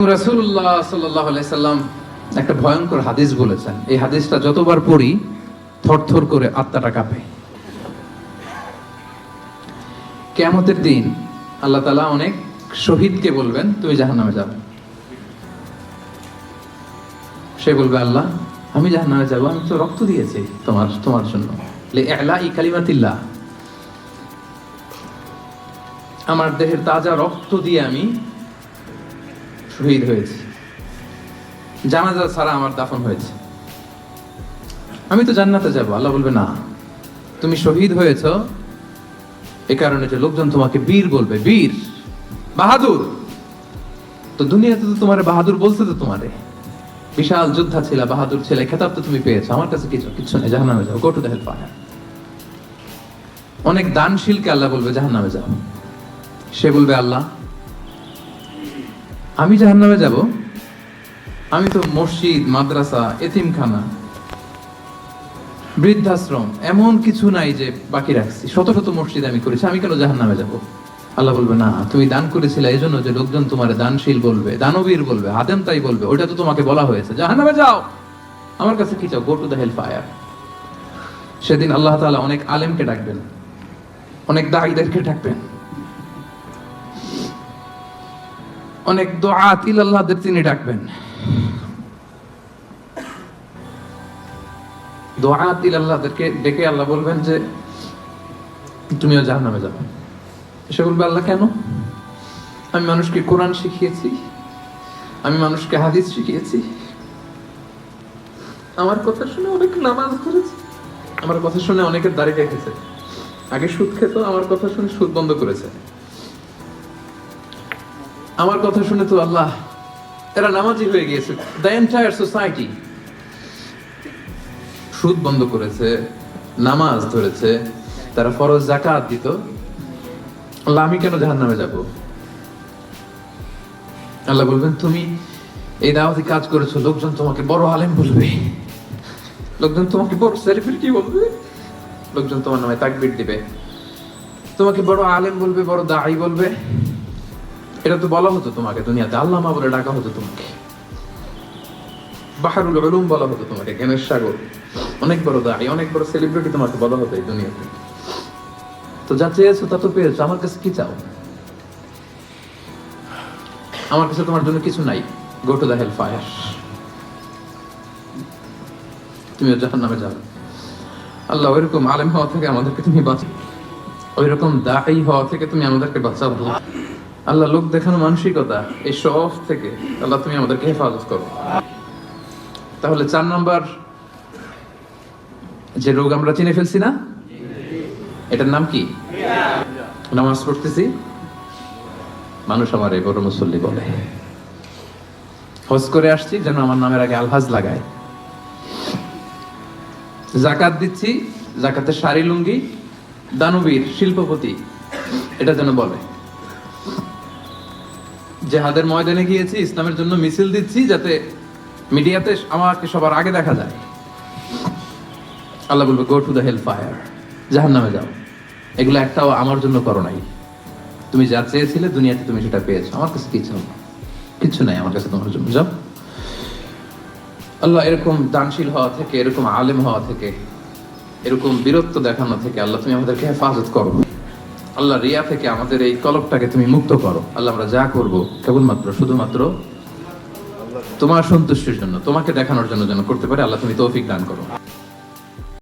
রাসূলুল্লাহ সাল্লাল্লাহু আলাইহি সাল্লাম একটা ভয়ঙ্কর হাদিস বলেছেন। এই হাদিসটা যতবার পড়ি থরথর করে আত্মাটা কাঁপে। কিয়ামতের দিন আল্লাহ তাআলা অনেক শহীদকে বলবেন, তুমি জাহান্নামে যাও। সে বলবে, আল্লাহ আমি জাহান্নামে যাব, আমি তো রক্ত দিয়েছি তোমার জন্য, লিইলাই কালিমাতিল্লাহ, আমার দেহের তাজা রক্ত দিয়ে আমি শহীদ হয়েছি, জানাজা ছাড়া আমার দাফন হয়েছে, আমি তো জান্নাতে যাব। আল্লাহ বলবে, না, তুমি শহীদ হয়েছ এ কারণে যে লোকজন তোমাকে বীর বলবে, বীর, বাহাদুর। তো দুনিয়াতে তো তোমারে বাহাদুর বলছে, তো তোমারে বিশাল যোদ্ধা ছিল, বাহাদুর ছিল, খেতাব তো তুমি পেয়েছো, আমার কাছে কিছু নেই, জাহান্নামে যাও, go to the hell fire. অনেক দানশীলকে আল্লাহ বলবে, জাহান্নামে যাও। সে বলবে, আল্লাহ আমি জাহান্নামে যাব, আমি তো মসজিদ, মাদ্রাসা, এতিমখানা, বৃদ্ধাশ্রম এমন কিছু নাই যে বাকি রাখছি, শত শত মসজিদ আমি করেছি, আমি কেন জাহান্নামে যাব? আল্লাহ বলবে, না, তুমি দান করেছিলে এই জন্য যে লোকজন তোমার দানশীল বলবে, দানবীর বলবে, হাদেম তাই বলবে, ওইটা তো তোমাকে বলা হয়েছে, জাহান্নামে যাও, আমার কাছে কি চাও? Go to the hell fire. সেদিন আল্লাহ তাআলা অনেক আলেমকে ডাকবেন, অনেক দাঈদেরকে ডাকবেন, অনেক দুআত ইলাল্লাহদের তিনি ডাকবেন। দুআত ইলাল্লাহদেরকে ডেকে আল্লাহ বলবেন যে তুমিও জাহান্নামে যাবে। সে বলবে, আল্লাহ কেন? আমি মানুষকে কোরআন শিখিয়েছি, আমি মানুষকে হাদিস শিখিয়েছি, আমার কথা শুনে অনেক নামাজ পড়েছে, আমার কথা শুনে অনেকের দাড়ি রেখেছে, আগে সুদ খেত, আমার কথা শুনে সুদ বন্ধ করেছে, আমার কথা শুনে তো আল্লাহ এরা নামাজি হয়ে গিয়েছে। দ্য এন্টায়ার সোসাইটি সুদ বন্ধ করেছে, নামাজ ধরেছে, তারা ফরজ যাকাত দিত, আল্লাহ আমি কেন জাহান্নামে যাব? আল্লাহ বলবেন, তুমি এই দাওয়াতি কাজ করেছো, লোকজন তোমাকে বড় আলেম বলবে, লোকজন তোমাকে বড় সেলিব্রিটি বলবে, লোকজন তোমার নামে তাকবীর দিবে, তোমাকে বড় আলেম বলবে, বড় দাঈ বলবে। এটা তো বলা হতো তোমাকে দুনিয়াতে, আল্লামা বলে ডাকা হতো তোমাকে, বাহরুল উলুম বলা হতো তোমাকে, জ্ঞানের সাগর, অনেক বড় দাঈ, অনেক বড় সেলিব্রিটি তোমাকে বলা হতো এই দুনিয়াতে। তো যা চেয়েছো তা তো পেয়েছো, আমার কাছে কি চাও? আমার কাছে তোমার জন্য কিছু নাই, go to the hell fire, তুমিও জাহান্নামে যাও। আল্লাহ ওইরকম আলেম হওয়া থেকে আমাদেরকে তুমি বাঁচাও, ওইরকম দাঈ হওয়া থেকে তুমি আমাদেরকে বাঁচাও। আল্লাহ লোক দেখানো মানসিকতা, এই শো অফ থেকে আল্লাহ তুমি আমাদেরকে হেফাজত করো। তাহলে 4 নম্বর যে রোগ আমরা চিনে ফেলছি না, এটার নাম কি? নামাজ পড়তেছি, মানুষ আমার এই বড় মুসল্লি বলে, হজ করে আসছি যেন আমার নামের আগে আলহাজ লাগায়, যাকাত দিচ্ছি, যাকাতের শাড়ি লুঙ্গি, দানবীর, শিল্পপতি, এটা যেন বলে, জিহাদের ময়দানে গিয়েছি, ইসলামের জন্য মিছিল দিচ্ছি, যাতে মিডিয়াতে আমাকে সবার আগে দেখা যায়। আল্লাহ বলবে, go to the hell fire, জাহান্নামে যাও। এগুলো একটাও আমার জন্য করো নাই, তুমি যা চেয়েছিলে দুনিয়াতে তুমি সেটা পেয়েছো, আমার কাছে কিছু নাই আমার কাছে তোমার জন্য, যাও। আল্লাহ এরকম দানশীল হওয়া থেকে, এরকম আলেম হওয়া থেকে, এরকম বীরত্ব দেখানো থেকে আল্লাহ তুমি আমাদেরকে হেফাজত করো। আল্লাহ রিয়া থেকে আমাদের এই কলবটাকে তুমি মুক্ত করো। আল্লাহ আমরা যা করব কেবলমাত্র শুধুমাত্র তোমার সন্তুষ্টির জন্য, তোমাকে দেখানোর জন্য যেন করতে পারে। আল্লাহ তুমি তৌফিক দান করো।